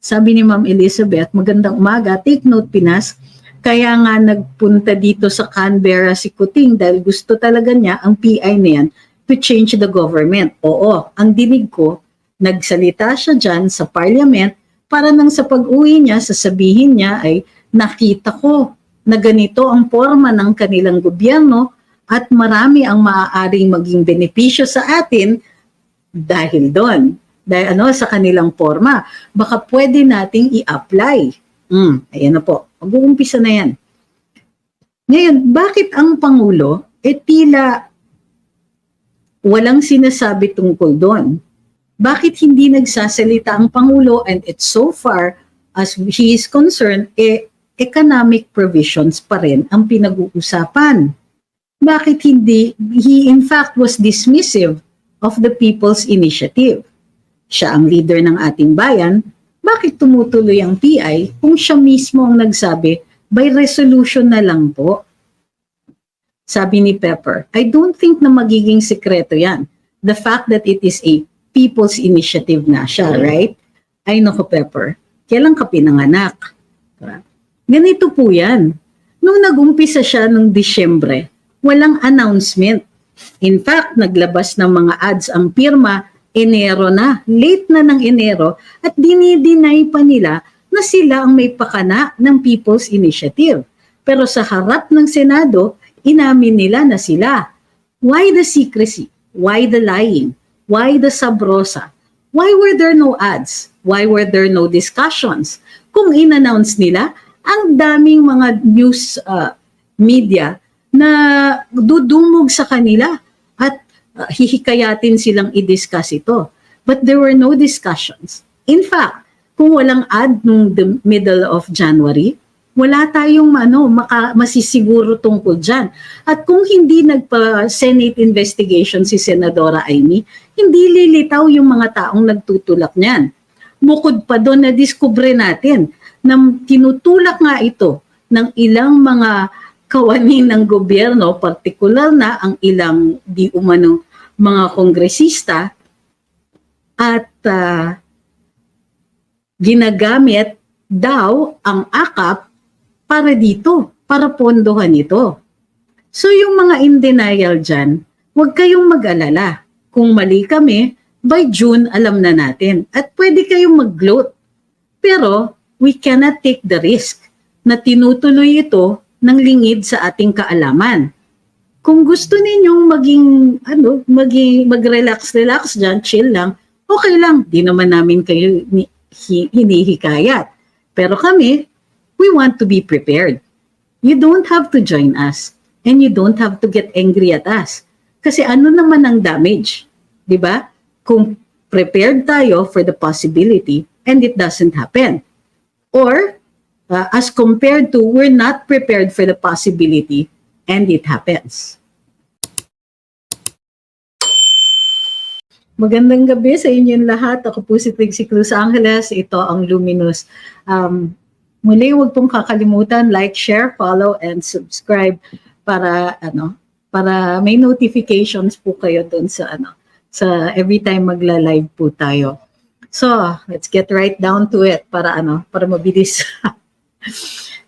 Sabi ni Ma'am Elizabeth, magandang umaga, take note Pinas, kaya nga nagpunta dito sa Canberra si Kuting dahil gusto talaga niya ang PI na yan to change the government. Oo, ang dinig ko, nagsalita siya dyan sa parliament para nang sa pag-uwi niya, sasabihin niya ay nakita ko na ganito ang forma ng kanilang gobyerno at marami ang maaaring maging benepisyo sa atin dahil doon. Dahil sa kanilang forma. Baka pwede nating i-apply. Ayan na po. Mag-uumpisa na yan. Ngayon, bakit ang Pangulo tila walang sinasabi tungkol doon? Bakit hindi nagsasalita ang Pangulo and it's so far as he is concerned, economic provisions pa rin ang pinag-uusapan? Bakit hindi? He in fact was dismissive of the People's Initiative. Siya ang leader ng ating bayan, bakit tumutuloy ang PI kung siya mismo ang nagsabi, by resolution na lang po? Sabi ni Pepper, I don't think na magiging sekreto yan. The fact that it is a people's initiative na siya, right? Ay naku Pepper, kailan ka pinanganak? Ganito po yan. Nung nag-umpisa siya noong Disyembre, walang announcement. In fact, naglabas ng mga ads ang pirma Enero na, late na ng Enero at dinideny pa nila na sila ang may pakana ng People's Initiative. Pero sa harap ng Senado, inamin nila na sila. Why the secrecy? Why the lying? Why the sabrosa? Why were there no ads? Why were there no discussions? Kung in-announce nila, ang daming mga news media na dudumog sa kanila at hihikayatin silang i-discuss ito. But there were no discussions. In fact, kung walang ad nung the middle of January, wala tayong masisiguro tungkol dyan. At kung hindi nagpa-Senate investigation si Senadora Amy, hindi lilitaw yung mga taong nagtutulak niyan. Bukod pa doon na diskubre natin na tinutulak nga ito ng ilang mga kawani ng gobyerno, partikular na ang ilang di umano mga kongresista at ginagamit daw ang AKAP para dito, para pondohan ito. So yung mga in denial dyan, huwag kayong mag-alala. Kung mali kami, by June alam na natin at pwede kayong mag-gloat. Pero we cannot take the risk na tinutuloy ito ng lingid sa ating kaalaman. Kung gusto ninyong mag-relax dyan, chill lang, okay lang. Di naman namin kayo hinihikayat. Pero kami, we want to be prepared. You don't have to join us and you don't have to get angry at us. Kasi ano naman ang damage? Di ba? Kung prepared tayo for the possibility and it doesn't happen. Or as compared to we're not prepared for the possibility and it happens. Magandang gabi sa inyong lahat. Ako po si Trixie Cruz Angeles. Ito ang Luminous. Muli, huwag pong kakalimutan, like, share, follow, and subscribe para may notifications po kayo doon sa every time magla-live po tayo. So, let's get right down to it para mabilis.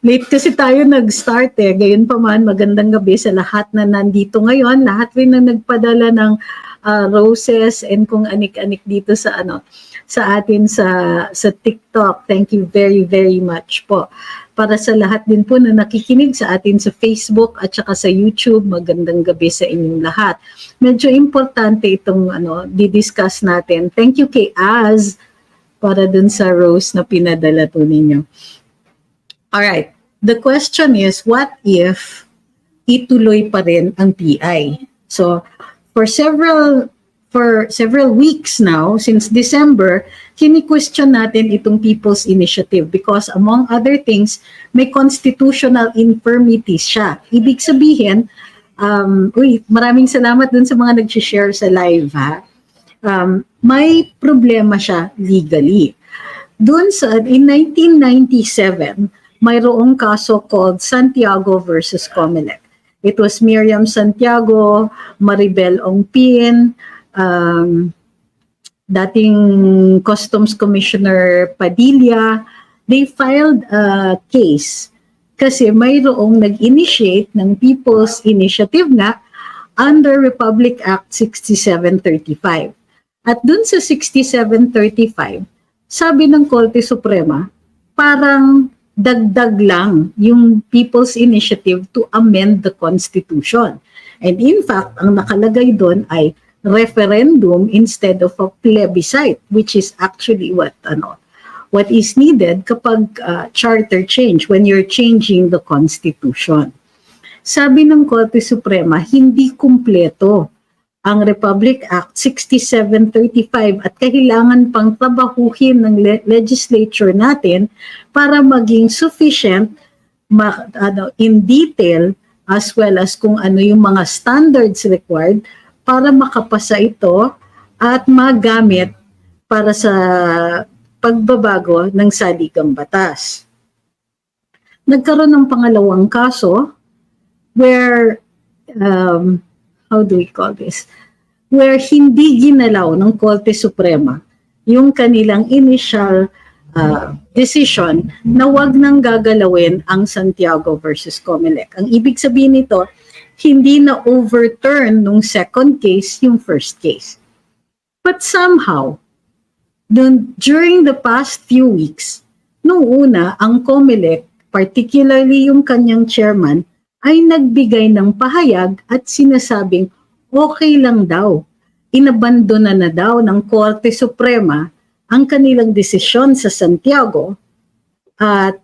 Late kasi tayo nag-start Gayon pa man, magandang gabi sa lahat na nandito ngayon. Lahat rin na nagpadala ng roses and kung anik-anik dito sa atin sa TikTok. Thank you very, very much po. Para sa lahat din po na nakikinig sa atin sa Facebook at saka sa YouTube, magandang gabi sa inyong lahat. Medyo importante itong di-discuss natin. Thank you kay Az para dun sa rose na pinadala po ninyo. Alright, the question is, what if ituloy pa rin ang PI? So, for several weeks now, since December, kini-question natin itong People's Initiative because among other things, may constitutional infirmity siya. Ibig sabihin, maraming salamat dun sa mga nag-share sa live ha. May problema siya legally. In 1997, mayroong kaso called Santiago versus Comelec. It was Miriam Santiago, Maribel Ongpin, dating Customs Commissioner Padilla, they filed a case kasi mayroong nag-initiate ng People's Initiative nga under Republic Act 6735. At dun sa 6735, sabi ng Korte Suprema, parang dagdag lang yung People's Initiative to amend the Constitution. And in fact, ang nakalagay doon ay referendum instead of a plebiscite, which is actually what is needed kapag charter change, when you're changing the Constitution. Sabi ng Korte Suprema, hindi kumpleto ang Republic Act 6735 at kailangan pang trabahuhin ng legislature natin para maging sufficient in detail as well as kung ano yung mga standards required para makapasa ito at magamit para sa pagbabago ng saligang batas. Nagkaroon ng pangalawang kaso where how do we call this? Where hindi ginalaw ng Korte Suprema yung kanilang initial decision na wag nang gagalawin ang Santiago versus Comelec. Ang ibig sabihin nito, hindi na overturn nung second case yung first case. But somehow, during the past few weeks, nung una, ang Comelec, particularly yung kanyang chairman, ay nagbigay ng pahayag at sinasabing okay lang daw. Inabandona na daw ng Korte Suprema ang kanilang desisyon sa Santiago at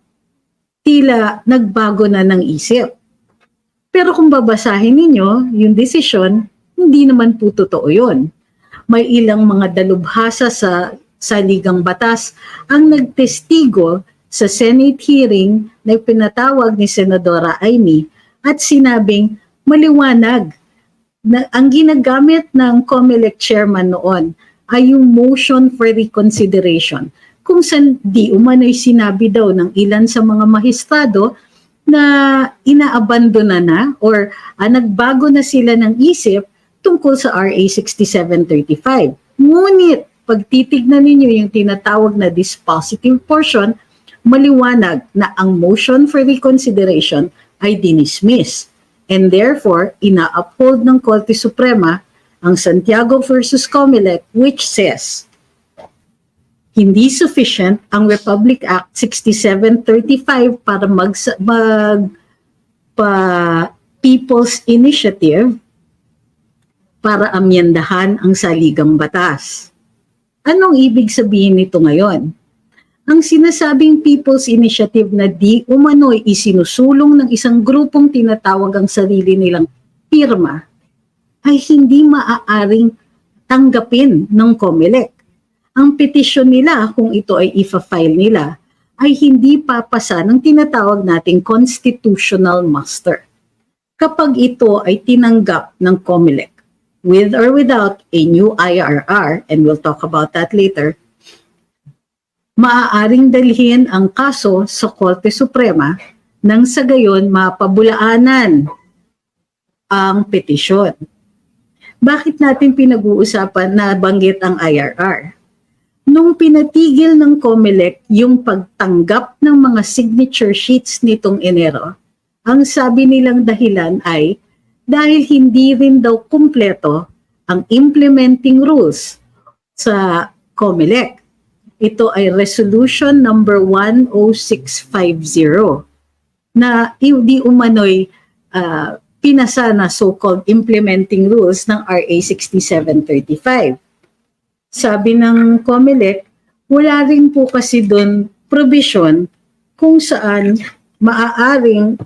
tila nagbago na ng isip. Pero kung babasahin ninyo yung desisyon, hindi naman po totoo yun. May ilang mga dalubhasa sa saligang batas ang nagtestigo sa Senate hearing na pinatawag ni Senadora Amy at sinabing maliwanag na ang ginagamit ng Comelec chairman noon ay yung motion for reconsideration kung saan di umano'y sinabi daw ng ilan sa mga mahistrado na inaabandona na or nagbago na sila ng isip tungkol sa RA 6735. Ngunit pag titignan ninyo yung tinatawag na dispositive portion, maliwanag na ang motion for reconsideration ay dinismiss. And therefore, ina-uphold ng Korte Suprema ang Santiago versus Comelec, which says, hindi sufficient ang Republic Act 6735 para People's Initiative para amyendahan ang saligang batas. Anong ibig sabihin nito ngayon? Ang sinasabing People's Initiative na di umano'y isinusulong ng isang grupong tinatawag ang sarili nilang pirma ay hindi maaaring tanggapin ng Comelec. Ang petisyon nila, kung ito ay ifa-file nila, ay hindi papasa ng tinatawag nating constitutional muster. Kapag ito ay tinanggap ng Comelec, with or without a new IRR, and we'll talk about that later, maaaring dalhin ang kaso sa Korte Suprema nang sa gayon mapabulaanan ang petisyon. Bakit natin pinag-uusapan na banggit ang IRR? Nung pinatigil ng Comelec yung pagtanggap ng mga signature sheets nitong Enero, ang sabi nilang dahilan ay dahil hindi rin daw kumpleto ang implementing rules sa Comelec. Ito ay resolution number 10650 na di umano'y pinasa na so-called implementing rules ng RA 6735. Sabi ng Comelec, wala rin po kasi doon provision kung saan maaaring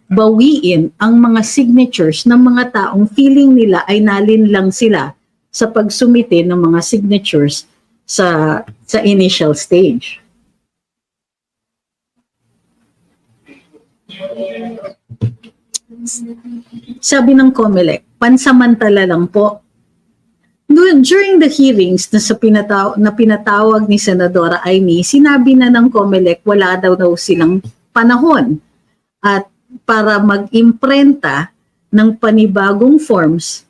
bawiin ang mga signatures ng mga taong feeling nila ay nalinlang sila sa pagsumite ng mga signatures sa initial stage. Sabi ng Comelec, pansamantala lang po. During the hearings na pinatawag ni Senadora Amy, sinabi na ng Comelec wala daw silang panahon at para mag-imprenta ng panibagong forms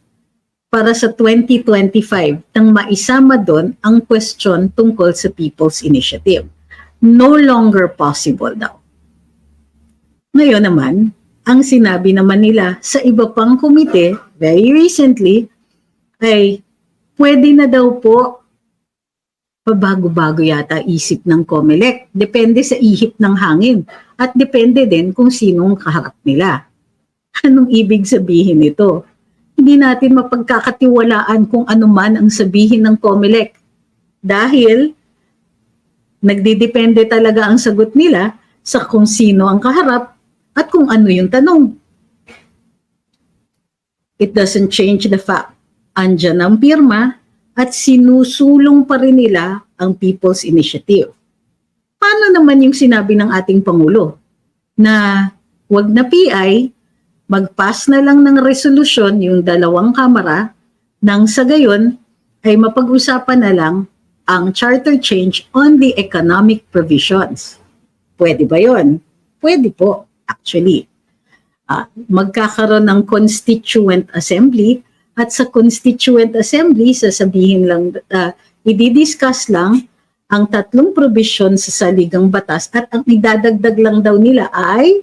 para sa 2025 nang maisama doon ang question tungkol sa People's Initiative. No longer possible daw. Ngayon naman, ang sinabi naman nila sa iba pang komite, very recently, ay pwede na daw po, pabago-bago yata isip ng COMELEC. Depende sa ihip ng hangin at depende din kung sinong kaharap nila. Anong ibig sabihin nito? Hindi natin mapagkakatiwalaan kung ano man ang sabihin ng COMELEC dahil nagdidepende talaga ang sagot nila sa kung sino ang kaharap at kung ano yung tanong. It doesn't change the fact. Andyan ang pirma at sinusulong pa rin nila ang People's Initiative. Paano naman yung sinabi ng ating Pangulo na wag na PI, mag-pass na lang ng resolusyon yung dalawang kamara nang sa gayon ay mapag-usapan na lang ang charter change on the economic provisions. Pwede ba yon? Pwede po, actually. Magkakaroon ng Constituent Assembly at sa Constituent Assembly, sasabihin lang, i-discuss lang ang tatlong provisions sa saligang batas at ang idadagdag lang daw nila ay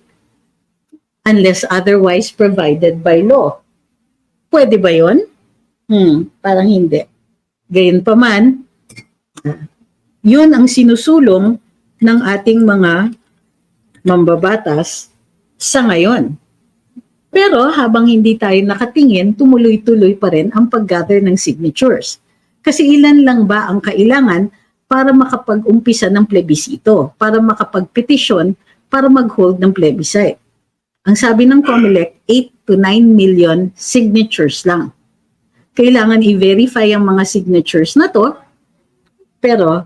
unless otherwise provided by law. Pwede ba yun? Parang hindi. Gayunpaman, yun ang sinusulong ng ating mga mambabatas sa ngayon. Pero habang hindi tayo nakatingin, tumuloy-tuloy pa rin ang pag-gather ng signatures. Kasi ilan lang ba ang kailangan para makapag-umpisa ng plebisito, para makapag-petisyon, para mag-hold ng plebiscite? Ang sabi ng COMELEC, 8 to 9 million signatures lang. Kailangan i-verify ang mga signatures na to, pero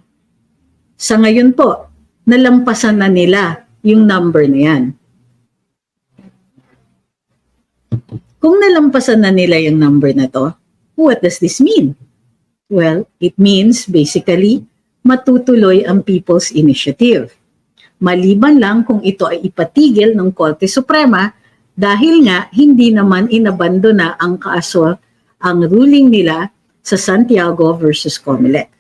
sa ngayon po, nalampasan na nila yung number na yan. Kung nalampasan na nila yung number na to, what does this mean? Well, it means basically matutuloy ang People's Initiative. Maliban lang kung ito ay ipatigil ng Korte Suprema dahil nga hindi naman inabandona ang kaso, ang ruling nila sa Santiago versus COMELEC.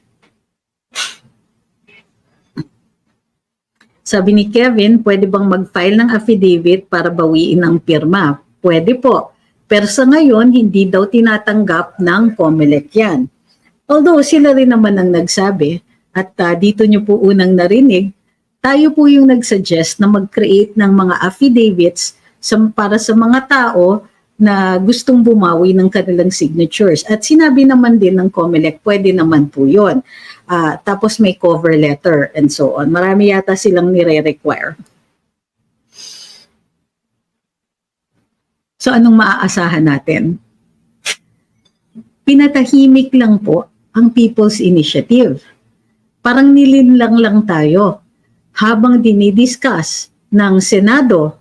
Sabi ni Kevin, pwede bang mag-file ng affidavit para bawiin ang pirma? Pwede po. Pero sa ngayon, hindi daw tinatanggap ng COMELEC yan. Although sila rin naman ang nagsabi, at dito nyo po unang narinig, tayo po yung nag-suggest na mag-create ng mga affidavits para sa mga tao na gustong bumawi ng kanilang signatures. At sinabi naman din ng COMELEC, pwede naman po yun. Tapos may cover letter and so on. Marami yata silang nire-require. So anong maaasahan natin? Pinatahimik lang po ang People's Initiative. Parang nilinlang lang tayo habang dinidiscuss ng Senado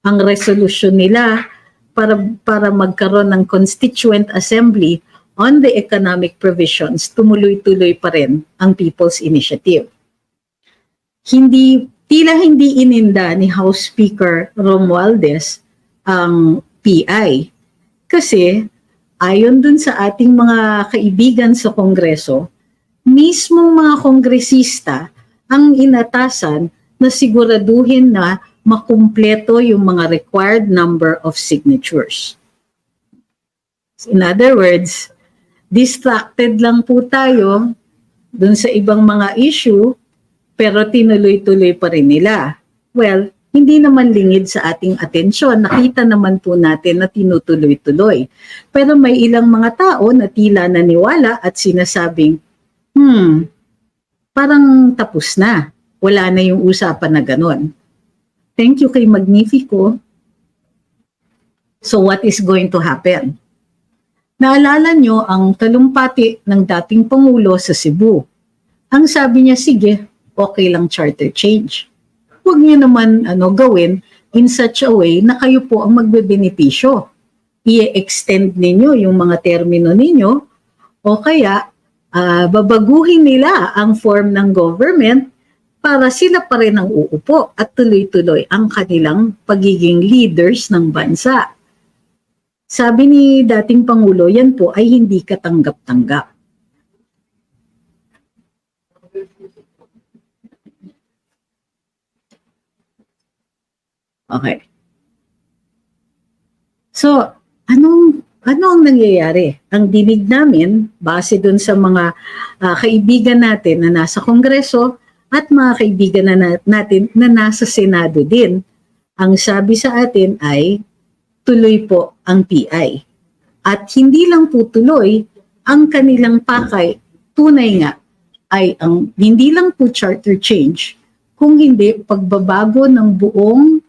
ang resolution nila para magkaroon ng Constituent Assembly on the economic provisions, tumuloy-tuloy pa rin ang People's Initiative. Tila hindi ininda ni House Speaker Romualdez ang PI kasi ayon dun sa ating mga kaibigan sa Kongreso, mismong mga kongresista ang inatasan na siguraduhin na makumpleto yung mga required number of signatures. In other words, distracted lang po tayo dun sa ibang mga issue pero tinuloy-tuloy pa rin nila. Well, hindi naman lingid sa ating atensyon. Nakita naman po natin na tinutuloy-tuloy. Pero may ilang mga tao na tila naniwala at sinasabing, parang tapos na. Wala na yung usapan na ganon. Thank you kay Magnifico. So what is going to happen? Naalala nyo ang talumpati ng dating Pangulo sa Cebu. Ang sabi niya, sige, okay lang charter change. Huwag niyo naman gawin in such a way na kayo po ang magbebenepisyo. I-extend ninyo yung mga termino ninyo o kaya babaguhin nila ang form ng government para sila pa rin ang uupo at tuloy-tuloy ang kanilang pagiging leaders ng bansa. Sabi ni dating Pangulo, yan po ay hindi katanggap-tanggap. Okay. So, ano ang nangyayari? Ang dinig namin, base dun sa mga kaibigan natin na nasa Kongreso at mga kaibigan natin na nasa Senado din, ang sabi sa atin ay tuloy po ang PI. At hindi lang po tuloy, ang kanilang pakay, tunay nga, ay ang hindi lang po charter change, kung hindi pagbabago ng buong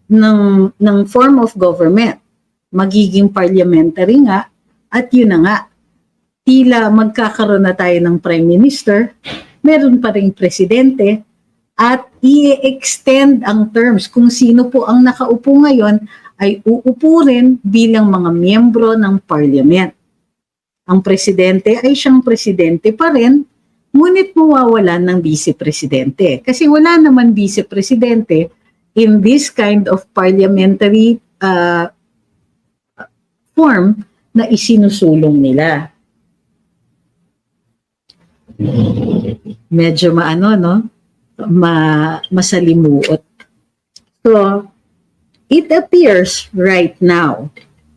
ng form of government. Magiging parliamentary nga, at yun na nga, tila magkakaroon na tayo ng prime minister, meron pa ring presidente, at i-extend ang terms. Kung sino po ang nakaupo ngayon, ay uupo rin bilang mga miyembro ng parliament. Ang presidente ay siyang presidente pa rin, ngunit mawawalan ng vice-presidente. Kasi wala naman vice-presidente in this kind of parliamentary form na isinusulong nila. Medyo masalimuot. So, it appears right now,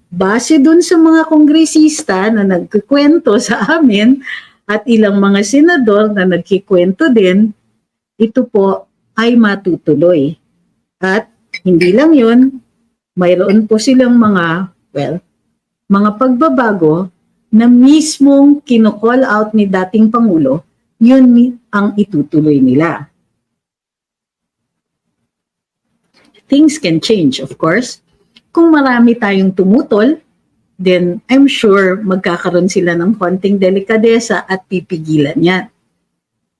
base dun sa mga kongresista na nagkikwento sa amin at ilang mga senador na nagkikwento din, ito po ay matutuloy. At hindi lang yun, mayroon po silang mga pagbabago na mismong kino-call out ni dating Pangulo, yun ang itutuloy nila. Things can change, of course. Kung marami tayong tumutol, then I'm sure magkakaroon sila ng konting delikadesa at pipigilan yan.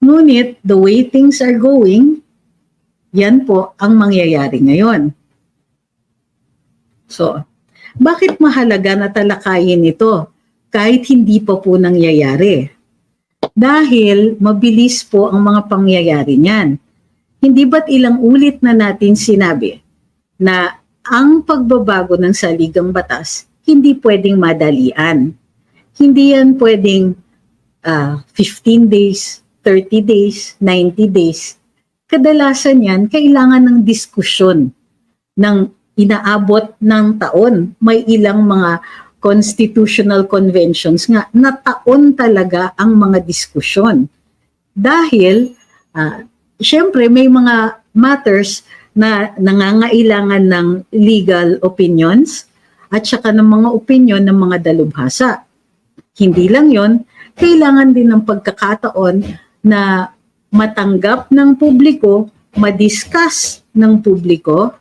Ngunit, the way things are going, yan po ang mangyayari ngayon. So, bakit mahalaga na talakayin ito kahit hindi pa po nangyayari? Dahil mabilis po ang mga pangyayari niyan. Hindi ba't ilang ulit na natin sinabi na ang pagbabago ng saligang batas hindi pwedeng madalian. Hindi yan pwedeng 15 days, 30 days, 90 days. Kadalasan yan, kailangan ng diskusyon ng inaabot ng taon. May ilang mga constitutional conventions nga na taon talaga ang mga diskusyon. Dahil, syempre may mga matters na nangangailangan ng legal opinions at saka ng mga opinion ng mga dalubhasa. Hindi lang yon, kailangan din ng pagkakataon na matanggap ng publiko, madiscuss ng publiko,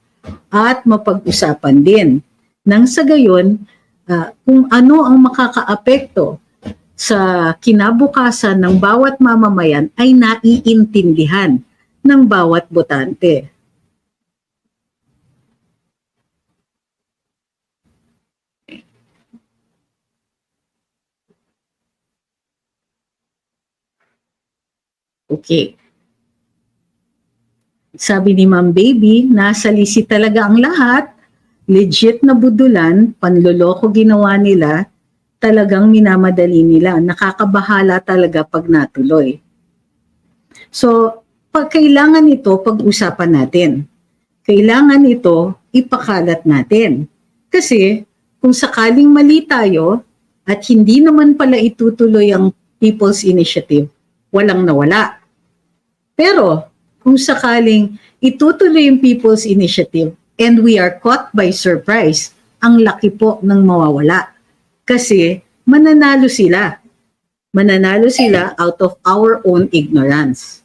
at mapag-usapan din. Nang sa gayon, kung ano ang makakaapekto sa kinabukasan ng bawat mamamayan ay naiintindihan ng bawat botante. Okay. Sabi ni Ma'am Baby, nasa lisi talaga ang lahat, legit na budulan, panloloko ginawa nila, talagang minamadali nila. Nakakabahala talaga pag natuloy. So, kailangan ito pag-usapan natin. Kailangan ito ipakalat natin. Kasi kung sakaling mali tayo at hindi naman pala itutuloy ang People's Initiative, walang nawala. Pero kung sakaling itutuloy yung People's Initiative and we are caught by surprise, ang laki po ng mawawala. Kasi mananalo sila. Mananalo sila out of our own ignorance.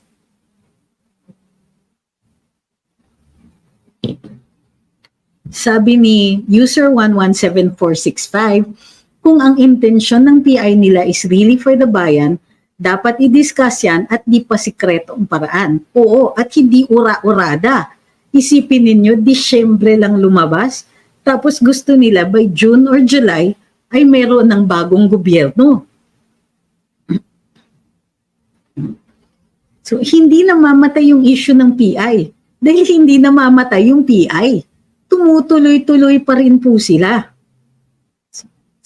Sabi ni user 117465, kung ang intensyon ng PI nila is really for the bayan, dapat i-discuss yan at di pa sikreto ang paraan. Oo, at hindi ura-urada. Isipin ninyo, Disyembre lang lumabas, tapos gusto nila by June or July ay meron ng bagong gobyerno. So, hindi namamatay yung issue ng PI. Dahil hindi namamatay yung PI. Tumutuloy-tuloy pa rin po sila.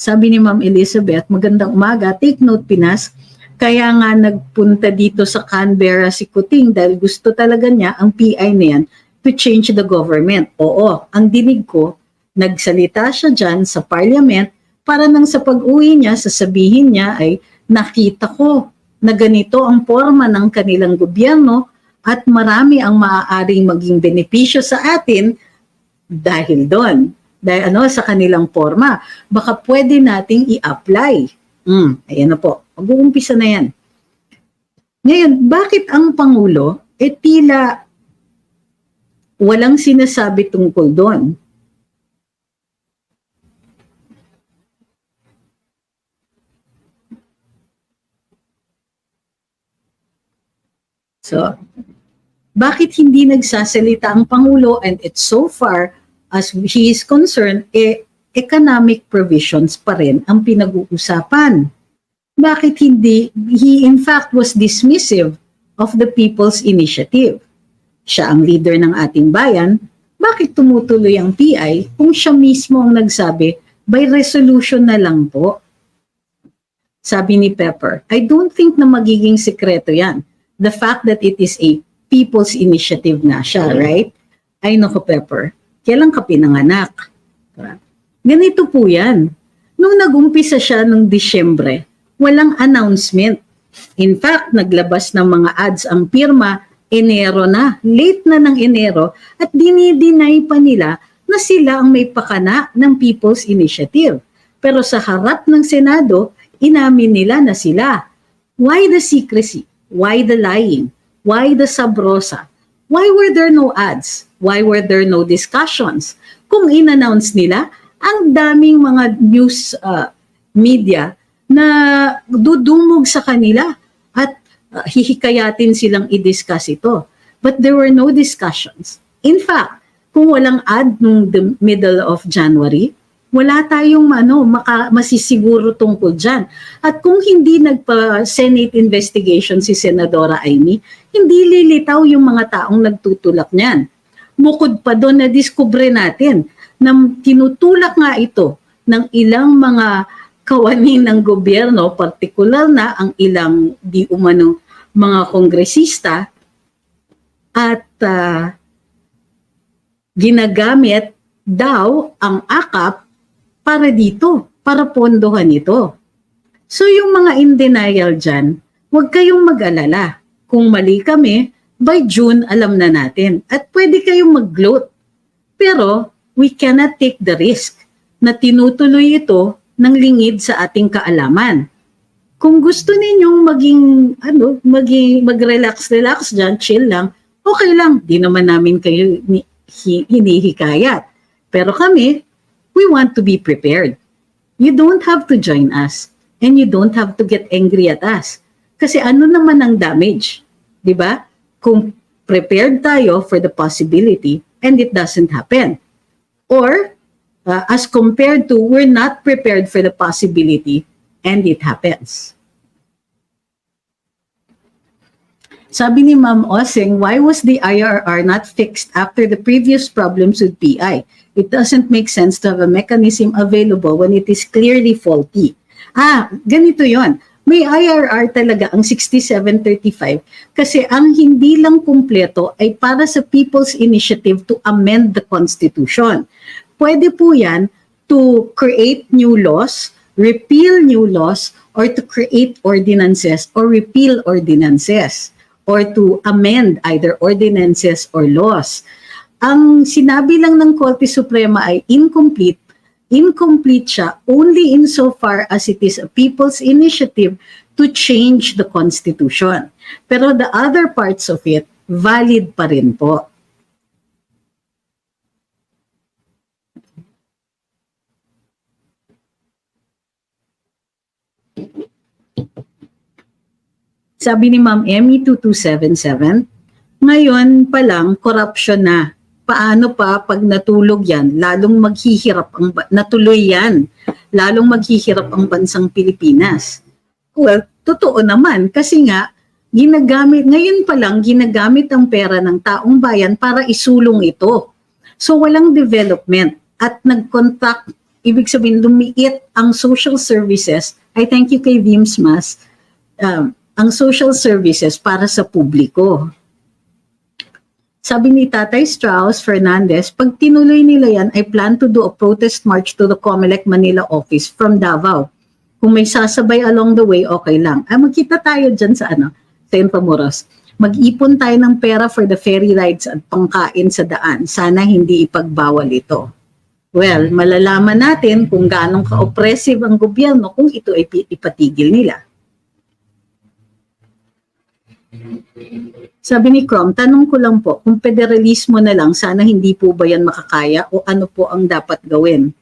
Sabi ni Ma'am Elizabeth, magandang umaga. Take note, Pinas. Kaya nga nagpunta dito sa Canberra si Kuting dahil gusto talaga niya ang PI na yan to change the government. Oo, ang dinig ko, nagsalita siya dyan sa parliament para nang sa pag-uwi niya, sasabihin niya ay nakita ko na ganito ang forma ng kanilang gobyerno at marami ang maaaring maging benepisyo sa atin dahil doon. Dahil sa kanilang forma. Baka pwede nating i-apply. Ayan na po. Mag-uumpisa na yan. Ngayon, bakit ang Pangulo tila walang sinasabi tungkol doon? So, bakit hindi nagsasalita ang Pangulo? And it's so far as he is concerned, economic provisions pa rin ang pinag-uusapan. Bakit hindi? He in fact was dismissive of the People's Initiative. Siya ang leader ng ating bayan. Bakit tumutuloy ang PI kung siya mismo ang nagsabi, by resolution na lang po? Sabi ni Pepper, I don't think na magiging sekreto yan. The fact that it is a People's Initiative na siya, right? Ay nako, Pepper, kailan ka pinanganak? Ganito po yan. Nung nag-umpisa siya noong Disyembre, walang announcement. In fact, naglabas ng mga ads ang pirma, Enero na, late na ng Enero, at dinideny pa nila na sila ang may pakana ng People's Initiative. Pero sa harap ng Senado, inamin nila na sila. Why the secrecy? Why the lying? Why the sabrosa? Why were there no ads? Why were there no discussions? Kung in-announce nila, ang daming mga news media na dudumog sa kanila at hihikayatin silang i-discuss ito. But there were no discussions. In fact, kung walang ad nung the middle of January, wala tayong masisiguro tungkol dyan. At kung hindi nagpa-Senate investigation si Senadora Amy, hindi lilitaw yung mga taong nagtutulak niyan. Bukod pa doon na diskubre natin na tinutulak nga ito ng ilang mga kawani ng gobyerno, partikular na ang ilang di umano mga kongresista at ginagamit daw ang AKAP para dito, para pondohan ito. So yung mga in denial dyan, huwag kayong mag-alala. Kung mali kami, by June alam na natin. At pwede kayong mag-gloat. Pero we cannot take the risk na tinutuloy ito ng lingid sa ating kaalaman. Kung gusto ninyong mag-relax dyan, chill lang, okay lang. Di naman namin kayo hinihikayat. Pero kami, we want to be prepared. You don't have to join us and you don't have to get angry at us. Kasi ano naman ang damage? Di ba? Kung prepared tayo for the possibility and it doesn't happen. Or as compared to we're not prepared for the possibility and it happens. Sabi ni Ma'am Osing, why was the IRR not fixed after the previous problems with PI? It doesn't make sense to have a mechanism available when it is clearly faulty. Ganito yon. May IRR talaga ang 6735 kasi ang hindi lang kumpleto ay para sa People's Initiative to amend the Constitution. Pwede po yan to create new laws, repeal new laws, or to create ordinances or repeal ordinances, or to amend either ordinances or laws. Ang sinabi lang ng Korte Suprema ay incomplete. Incomplete siya only insofar as it is a people's initiative to change the Constitution. Pero the other parts of it, valid pa rin po. Sabi ni Ma'am Emmy 2277, ngayon pa lang corruption na. Paano pa pag natulog yan? Lalong maghihirap natuloy yan. Lalong maghihirap ang bansang Pilipinas. Well, totoo naman kasi nga ngayon pa lang ginagamit ang pera ng taong bayan para isulong ito. So walang development at nag-contract ibig sabihin, lumiit ang social services. I thank you kay Vimsmas, ang social services para sa publiko. Sabi ni Tatay Strauss Fernandez, pag tinuloy nila yan, I plan to do a protest march to the COMELEC Manila office from Davao. Kung may sasabay along the way, okay lang. Magkita tayo dyan sa sa Intramuros. Mag-ipon tayo ng pera for the ferry rides at pangkain sa daan. Sana hindi ipagbawal ito. Well, malalaman natin kung gaano ka-oppressive ang gobyerno kung ito ay ipatigil nila. Sabi ni Crom, tanong ko lang po, kung federalismo na lang, sana hindi po ba yan makakaya o ano po ang dapat gawin?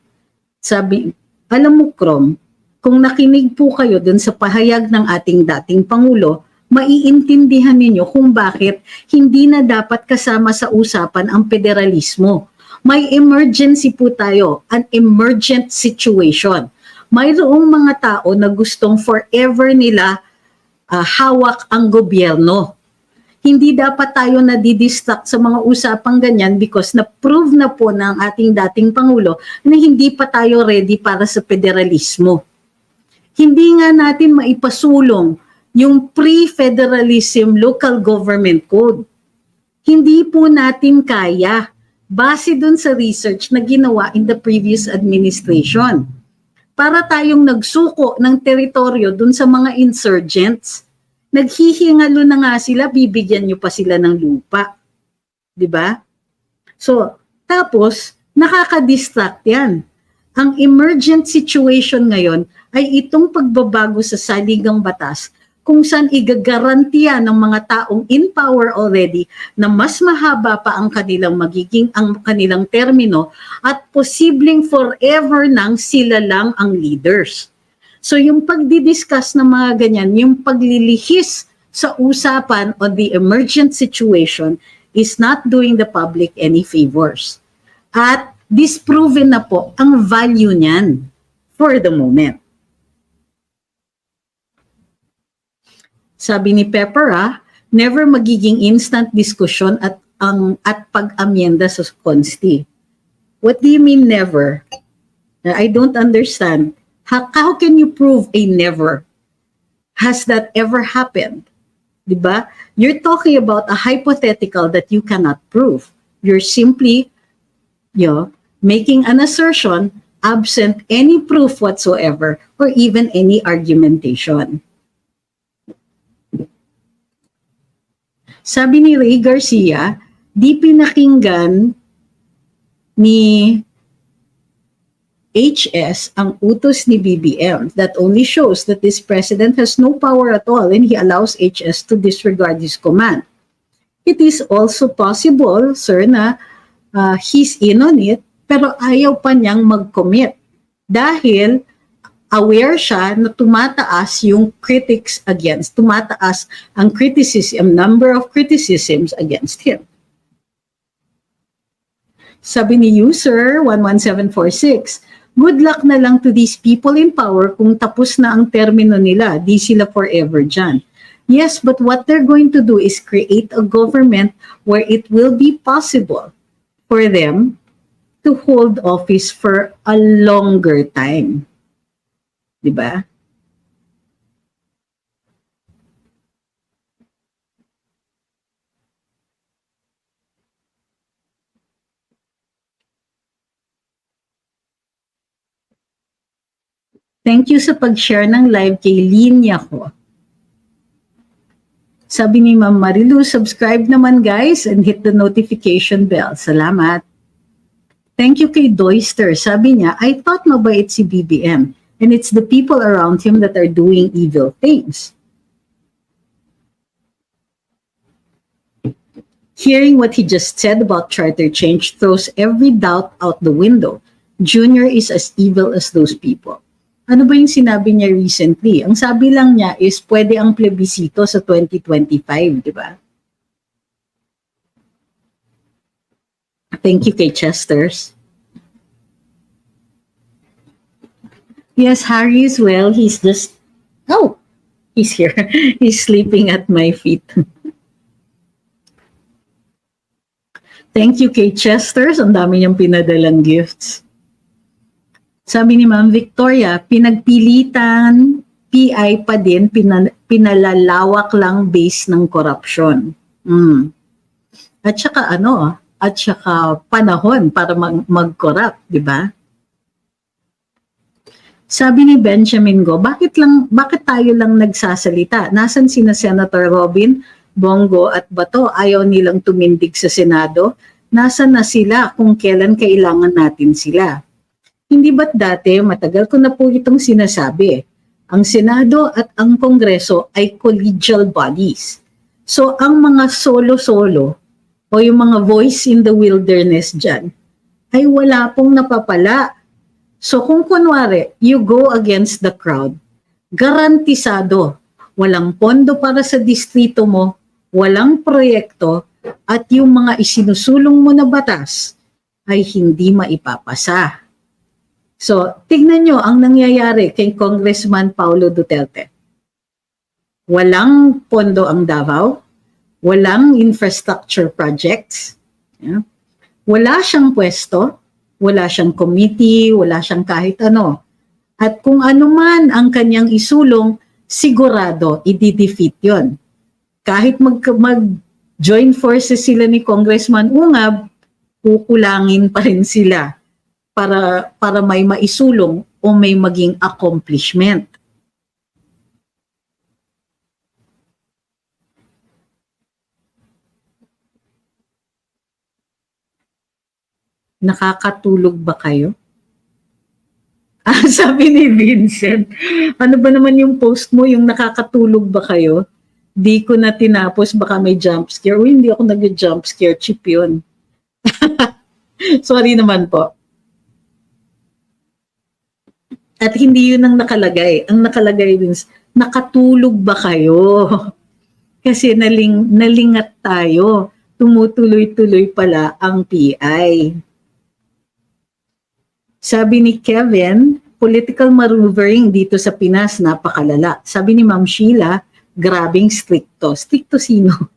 Sabi, alam mo Crom, kung nakinig po kayo dun sa pahayag ng ating dating Pangulo, maiintindihan ninyo kung bakit hindi na dapat kasama sa usapan ang federalismo. May emergency po tayo, an emergent situation. Mayroong mga tao na gustong forever nila hawak ang gobyerno. Hindi dapat tayo nadidistract sa mga usapang ganyan because na-prove na po ng ating dating Pangulo na hindi pa tayo ready para sa federalismo. Hindi nga natin maipasulong yung pre-federalism local government code. Hindi po natin kaya base dun sa research na ginawa in the previous administration. Para tayong nagsuko ng teritoryo dun sa mga insurgents, naghihingalo na nga sila, bibigyan nyo pa sila ng lupa. Diba? So, tapos, nakaka-distract yan. Ang emergent situation ngayon ay itong pagbabago sa saligang batas kung saan igagarantiya ng mga taong in power already na mas mahaba pa ang kanilang termino at posibleng forever nang sila lang ang leaders. So yung pagdidiscuss ng mga ganyan, yung paglilihis sa usapan on the emergent situation is not doing the public any favors. At disproven na po ang value niyan for the moment. Sabi ni Pepper, never magiging instant discussion at pag-amyenda sa Consti. What do you mean never? I don't understand. How can you prove a never? Has that ever happened? Diba? You're talking about a hypothetical that you cannot prove. You're simply, making an assertion absent any proof whatsoever or even any argumentation. Sabi ni Ray Garcia, di pinakinggan ni HS ang utos ni BBM. That only shows that this president has no power at all and he allows HS to disregard his command. It is also possible, sir, na he's in on it, pero ayaw pa niyang mag-commit dahil aware siya na tumataas yung tumataas ang number of criticisms against him. Sabi ni user 11746, good luck na lang to these people in power kung tapos na ang termino nila, di sila forever dyan. Yes, but what they're going to do is create a government where it will be possible for them to hold office for a longer time. Diba? Thank you sa pag-share ng live kay Linya ko. Sabi ni Ma'am Marilu, subscribe naman guys and hit the notification bell. Salamat. Thank you kay Doyster. Sabi niya, I thought mabait si BBM. And it's the people around him that are doing evil things. Hearing what he just said about charter change throws every doubt out the window. Junior is as evil as those people. Ano ba yung sinabi niya recently? Ang sabi lang niya is pwede ang plebisito sa 2025, di ba? Thank you kay Chesters. Yes, Harry is well. He's just, he's here. He's sleeping at my feet. Thank you kay Chesters. Ang dami niyang pinadalang gifts. Sabi ni Ma'am Victoria, pinagpilitan, PI pa din, pinalalawak lang base ng corruption. At saka panahon para mag-corrupt, di ba? Sabi ni Benjamin Go, bakit tayo lang nagsasalita? Nasan sina Senator Robin, Bongo at Bato? Ayaw nilang tumindig sa Senado? Nasaan na sila kung kailan kailangan natin sila? Hindi ba't dati, matagal ko na po itong sinasabi, ang Senado at ang Kongreso ay collegial bodies. So ang mga solo-solo o yung mga voice in the wilderness dyan ay wala pong napapala. So kung kunwari, you go against the crowd, garantisado, walang pondo para sa distrito mo, walang proyekto, at yung mga isinusulong mo na batas ay hindi maipapasa. So, tignan nyo ang nangyayari kay Congressman Paulo Duterte. Walang pondo ang Davao, walang infrastructure projects, wala siyang pwesto, wala siyang committee, wala siyang kahit ano. At kung ano man ang kanyang isulong, sigurado, i-defeat yun. Kahit mag-join forces sila ni Congressman Ungab, kukulangin pa rin sila para may maisulong o may maging accomplishment. Nakakatulog ba kayo? Sabi ni Vincent, ano ba naman yung post mo, yung nakakatulog ba kayo? Di ko na tinapos, baka may jump scare. Uy, hindi ako nag-jump scare, chip yun. Sorry naman po. At hindi yun ang nakalagay. Ang nakalagay din, nakatulog ba kayo? Kasi nalingat tayo. Tumutuloy-tuloy pala ang PI. Sabi ni Kevin, political maneuvering dito sa Pinas, napakalala. Sabi ni Ma'am Sheila, grabing stricto. Stricto sino?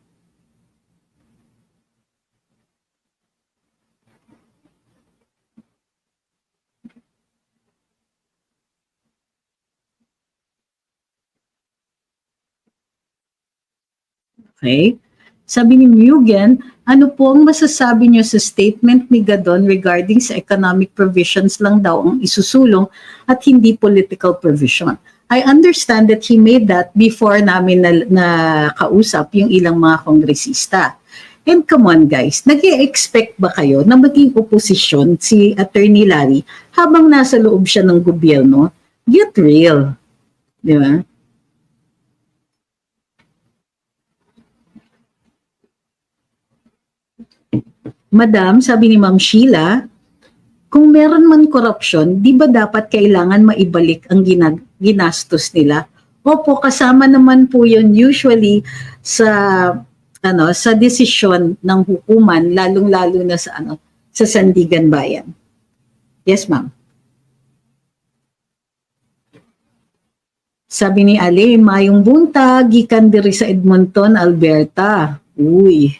Okay. Sabi ni Mugen, ano po ang masasabi niyo sa statement ni Gadon regarding sa economic provisions lang daw ang isusulong at hindi political provision? I understand that he made that before namin na kausap yung ilang mga kongresista. And come on guys, nag-i-expect ba kayo na maging oposisyon si Attorney Larry habang nasa loob siya ng gobyerno? Get real. Di ba? Madam, sabi ni Ma'am Sheila, kung meron man corruption, di ba dapat kailangan maibalik ang ginastos nila? Opo, kasama naman po yun usually sa desisyon ng hukuman, lalong-lalo na sa Sandigan Bayan. Yes, ma'am. Sabi ni Ali, mayong buntag, gikan diri sa Edmonton, Alberta. Uy.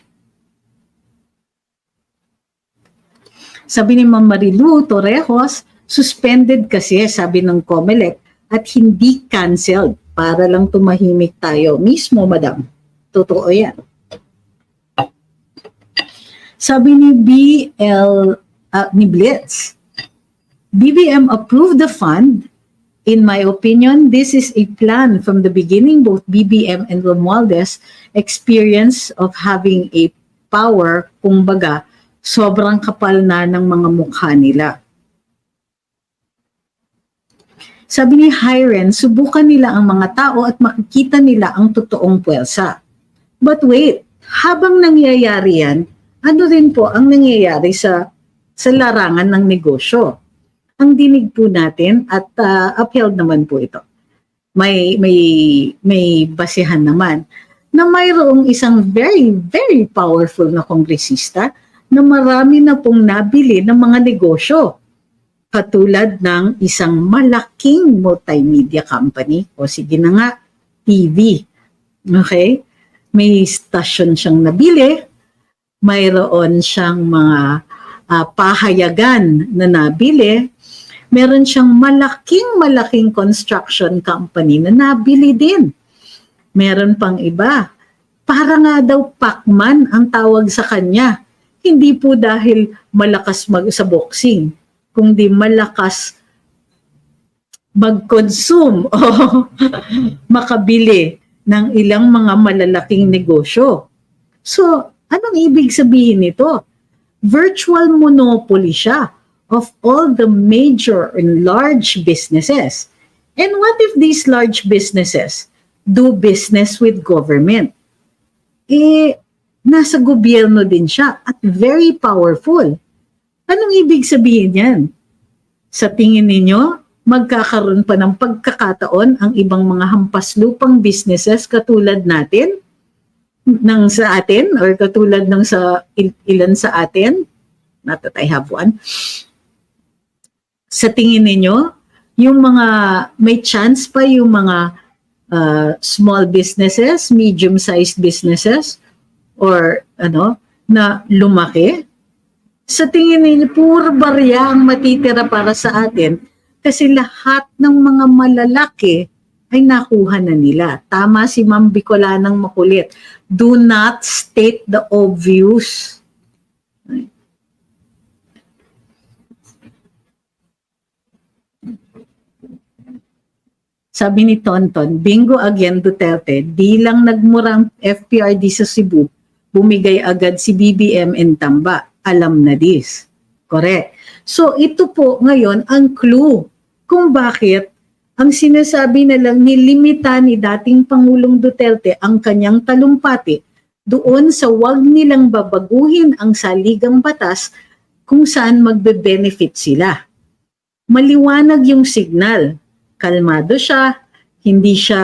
Sabi ni Ma'am Marilu Torrejos, suspended kasi, sabi ng COMELEC, at hindi canceled para lang tumahimik tayo. Mismo, madam. Totoo yan. Sabi ni ni Blitz, BBM approved the fund. In my opinion, this is a plan from the beginning. Both BBM and Romualdez experience of having a power, kumbaga, sobrang kapal na ng mga mukha nila. Sabi ni Hyren, subukan nila ang mga tao at makikita nila ang totoong puwersa. But wait, habang nangyayari yan, ano rin po ang nangyayari sa larangan ng negosyo? Ang dinig po natin at upheld naman po ito. May basehan naman na mayroong isang very, very powerful na kongresista na marami na pong nabili ng mga negosyo. Katulad ng isang malaking multimedia company, o sige na nga, TV. Okay? May stasyon siyang nabili, mayroon siyang mga pahayagan na nabili, meron siyang malaking construction company na nabili din. Meron pang iba. Para nga daw Pacman ang tawag sa kanya. Hindi po dahil malakas sa boxing, kundi malakas mag-consume o makabili ng ilang mga malalaking negosyo. So, anong ibig sabihin nito? Virtual monopoly siya of all the major and large businesses. And what if these large businesses do business with government? Nasa gobyerno din siya at very powerful. Anong ibig sabihin yan? Sa tingin ninyo, magkakaroon pa ng pagkakataon ang ibang mga hampas lupang businesses katulad natin? Ng sa atin or katulad ng sa ilan sa atin? Not that I have one. Sa tingin ninyo, yung mga may chance pa yung mga small businesses, medium-sized businesses, or na lumaki? Sa tingin ninyo, puro barya ang matitira para sa atin kasi lahat ng mga malalaki ay nakuha na nila. Tama si Ma'am Bicolanang makulit. Do not state the obvious. Sabi ni Tonton, bingo again Duterte, di lang nagmurang FPRD sa Cebu, bumigay agad si BBM and Tamba. Alam na this. Correct. So ito po ngayon ang clue kung bakit ang sinasabi na lang nilimita ni dating Pangulong Duterte ang kanyang talumpati doon sa wag nilang babaguhin ang saligang batas kung saan magbe-benefit sila. Maliwanag yung signal. Kalmado siya, hindi siya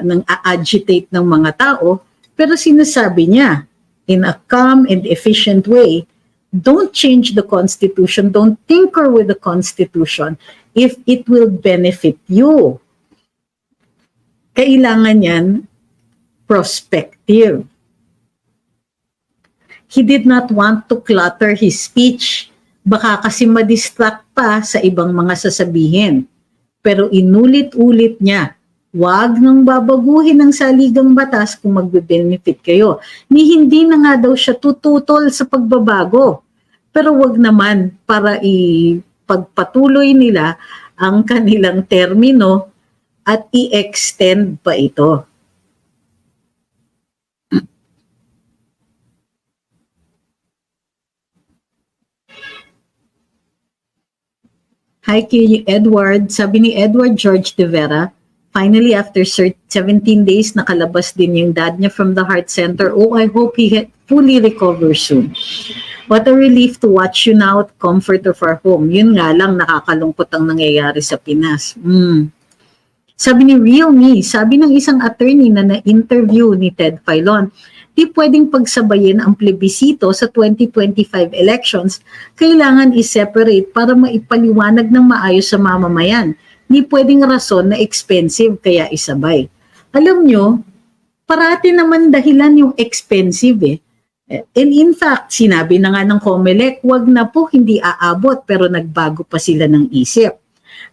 nang-agitate ng mga tao, pero sinasabi niya, in a calm and efficient way, don't change the Constitution, don't tinker with the Constitution if it will benefit you. Kailangan yan prospective. He did not want to clutter his speech. Baka kasi madistract pa sa ibang mga sasabihin. Pero inulit-ulit niya, wag nang babaguhin ang saligang batas kung magbe-benefit kayo. Hindi na nga daw siya tututol sa pagbabago. Pero wag naman para ipagpatuloy nila ang kanilang termino at i-extend pa ito. Hi kay Edward. Sabi ni Edward George de Vera, finally after 17 days nakalabas din yung dad niya from the heart center. Oh, I hope he fully recovers soon. What a relief to watch you now at comfort of our home. Yun nga lang, nakakalungkot ang nangyayari sa Pinas. Sabi ni Real Me, sabi ng isang attorney na na-interview ni Ted Filon, di pwedeng pagsabayin ang plebisito sa 2025 elections, kailangan i-separate para maipaliwanag ng maayos sa mamamayan. Di pwedeng rason na expensive kaya isabay. Alam nyo, parati naman dahilan yung expensive eh. And in fact, sinabi na nga ng COMELEC, wag na po, hindi aabot, pero nagbago pa sila ng isip.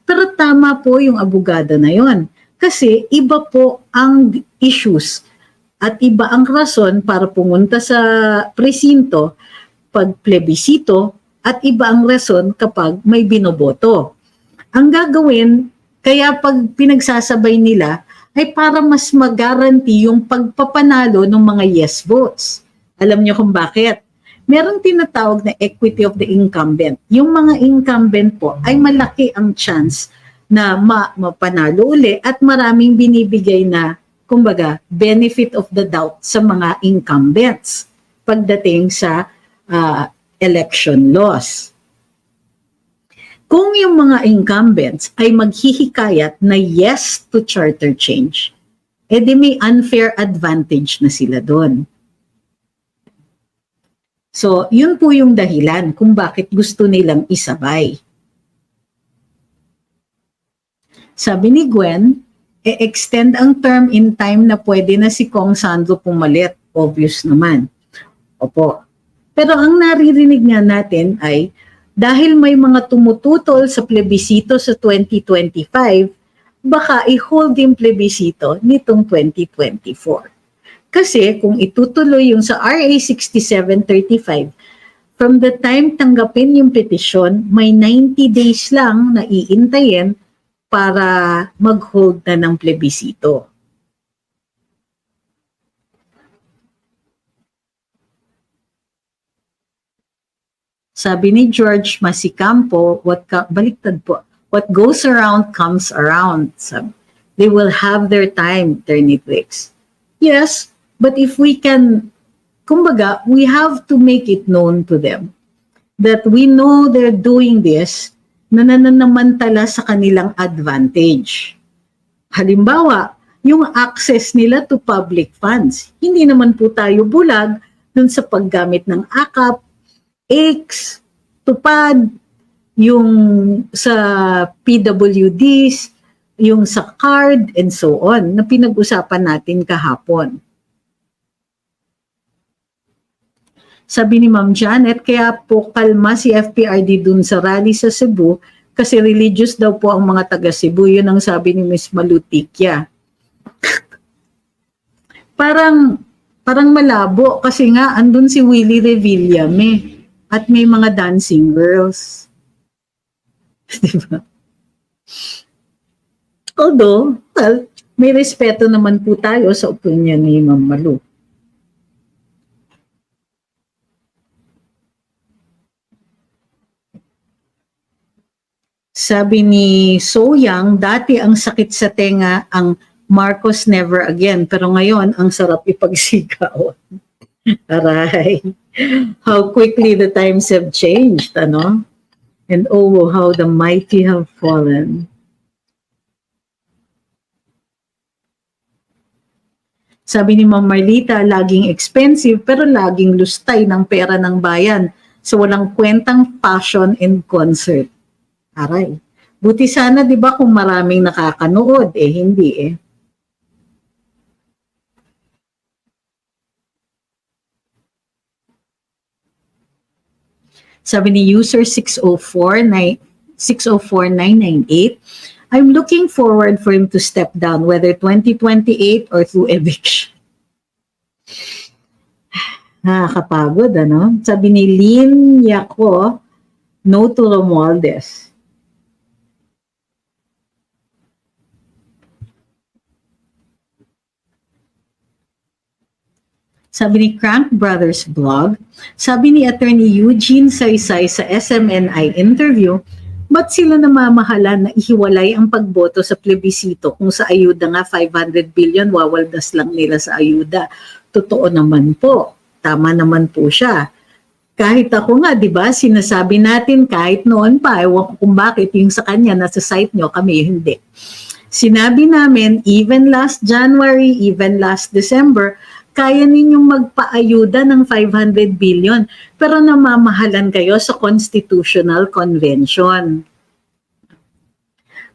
Pero tama po yung abogado na yon. Kasi iba po ang issues at iba ang rason para pumunta sa presinto pag plebisito at iba ang rason kapag may binoboto. Ang gagawin, kaya pag pinagsasabay nila, ay para mas mag-guarantee yung pagpapanalo ng mga yes votes. Alam niyo kung bakit? Merong tinatawag na equity of the incumbent. Yung mga incumbent po ay malaki ang chance na mapanalo uli at maraming binibigay na kumbaga, benefit of the doubt sa mga incumbents pagdating sa election laws. Kung yung mga incumbents ay maghihikayat na yes to charter change, edi may unfair advantage na sila doon. So, yun po yung dahilan kung bakit gusto nilang isabay. Sabi ni Gwen, extend ang term in time na pwede na si Kong Sandro pumalit. Obvious naman. Opo. Pero ang naririnig nga natin ay Dahil may mga tumututol sa plebisito sa 2025, baka i-hold yung plebisito nitong 2024. Kasi kung itutuloy yung sa RA 6735, from the time tanggapin yung petisyon, may 90 days lang na iintayin para mag-hold na ng plebisito. Sabi ni George Masicampo, baliktad po, what goes around comes around. Sabi, they will have their time, Attorney Briggs. Yes, but if we can, kumbaga, we have to make it known to them that we know they're doing this na nananamantala sa kanilang advantage. Halimbawa, yung access nila to public funds. Hindi naman po tayo bulag dun sa paggamit ng AKAP, X, tupad, yung sa PWDs, yung sa card, and so on, na pinag-usapan natin kahapon. Sabi ni Ma'am Janet, kaya po kalma si FPRD dun sa rally sa Cebu kasi religious daw po ang mga taga Cebu. Yun ang sabi ni Ms. Malutikya. parang malabo kasi nga andun si Willie Revillame. At may mga dancing girls. Diba? Although, well, may respeto naman po tayo sa opinion ni Ma'am Malu. Sabi ni Soyang, dati ang sakit sa tenga ang Marcos never again. Pero ngayon, ang sarap ipagsigawan. Aray. How quickly the times have changed, ano? And oh, how the mighty have fallen. Sabi ni Ma'am Marlita, laging expensive pero laging lustay ng pera ng bayan. So walang kwentang fashion and concert. Aray. Buti sana, di ba, kung maraming nakakanood, hindi eh. Sabi ni user 604-998, I'm looking forward for him to step down, whether 2028 or through eviction. Nakakapagod, ano? Sabi ni Lynn Yako, no to Romualdez. Sabi ni Crank Brothers Blog, sabi ni Attorney Eugene Saysay sa SMNI interview, ba't sila namamahala na ihiwalay ang pagboto sa plebisito kung sa ayuda nga 500 billion, wawaldas lang nila sa ayuda. Totoo naman po. Tama naman po siya. Kahit ako nga, di ba, sinasabi natin kahit noon pa, ewan ko kung bakit yung sa kanya nasa site nyo, kami hindi. Sinabi namin, even last January, even last December, kaya ninyong magpaayuda ng 500 billion pero namamahalan kayo sa Constitutional Convention.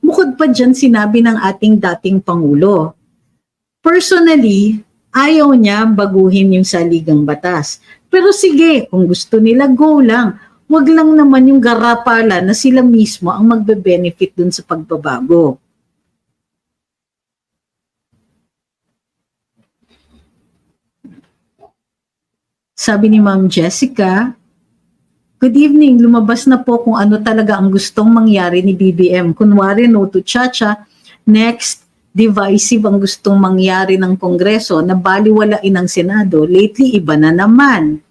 Bukod pa dyan, sinabi ng ating dating Pangulo, personally, ayaw niya baguhin yung saligang batas. Pero sige, kung gusto nila, go lang. Wag lang naman yung garapala na sila mismo ang magbe-benefit dun sa pagbabago. Sabi ni Ma'am Jessica, good evening, lumabas na po kung ano talaga ang gustong mangyari ni BBM. Kunwari, no to Chacha. Next, divisive ang gustong mangyari ng Kongreso na baliwalain ng Senado. Lately, iba na naman.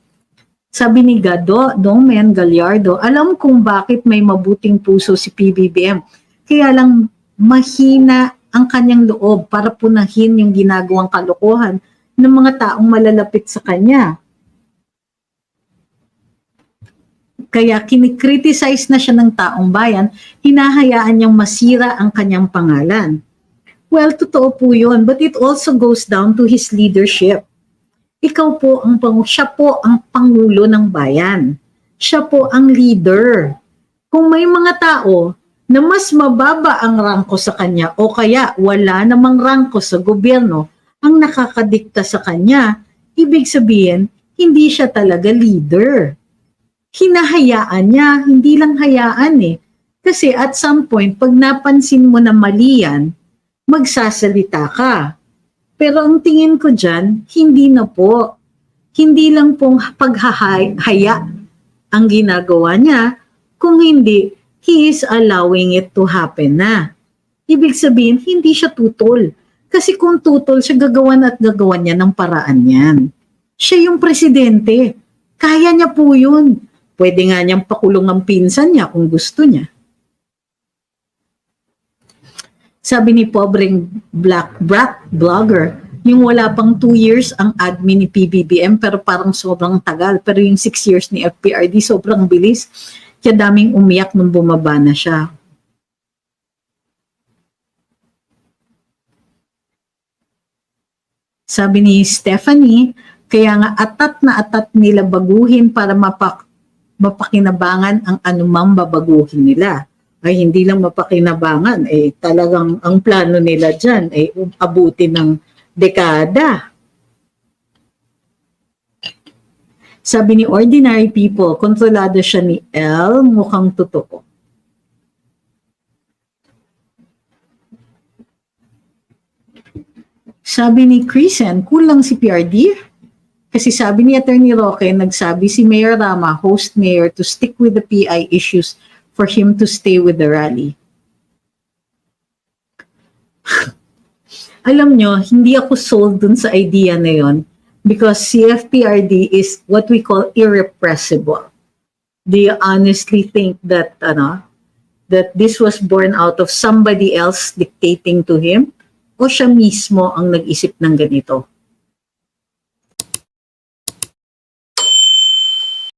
Sabi ni Dongmen Gallardo, alam kung bakit may mabuting puso si PBBM. Kaya lang mahina ang kanyang loob para punahin yung ginagawang kalokohan ng mga taong malalapit sa kanya. Kaya kinikriticize na siya ng taong bayan, hinahayaan niyang masira ang kanyang pangalan. Well, totoo po yun, but it also goes down to his leadership. Siya po ang Pangulo ng bayan. Siya po ang leader. Kung may mga tao na mas mababa ang rangko sa kanya o kaya wala namang rangko sa gobyerno ang nakakadikta sa kanya, ibig sabihin, hindi siya talaga leader. hinahayaan niya, hindi lang hayaan eh. Kasi at some point, pag napansin mo na mali yan, magsasalita ka. Pero ang tingin ko dyan, hindi na po. Hindi lang pong paghahaya ang ginagawa niya, kung hindi, he is allowing it to happen na. Ibig sabihin, hindi siya tutol. Kasi kung tutol siya, gagawan at gagawan niya ng paraan yan. Siya yung presidente. Kaya niya po yun. Pwede nga niyang pakulong ang pinsan niya kung gusto niya. Sabi ni pobreng black brat blogger, yung wala pang 2 years ang admin ni PBBM pero parang sobrang tagal. Pero yung 6 years ni FPRD sobrang bilis. Kaya daming umiyak nung bumaba na siya. Sabi ni Stephanie, kaya nga atat na atat nila baguhin para mapakinabangan ang anumang babaguhin nila. Ay hindi lang mapakinabangan, talagang ang plano nila dyan ay abutin ng dekada. Sabi ni Ordinary People, kontrolado siya ni L, mukhang totoo. Sabi ni Krisen, kulang si PRD? Kasi sabi ni Attorney Roque, nagsabi si Mayor Rama, host mayor, to stick with the PI issues for him to stay with the rally. Alam nyo, hindi ako sold dun sa idea na yon because CFPRD is what we call irrepressible. Do you honestly think that that this was born out of somebody else dictating to him? O siya mismo ang nag-isip ng ganito?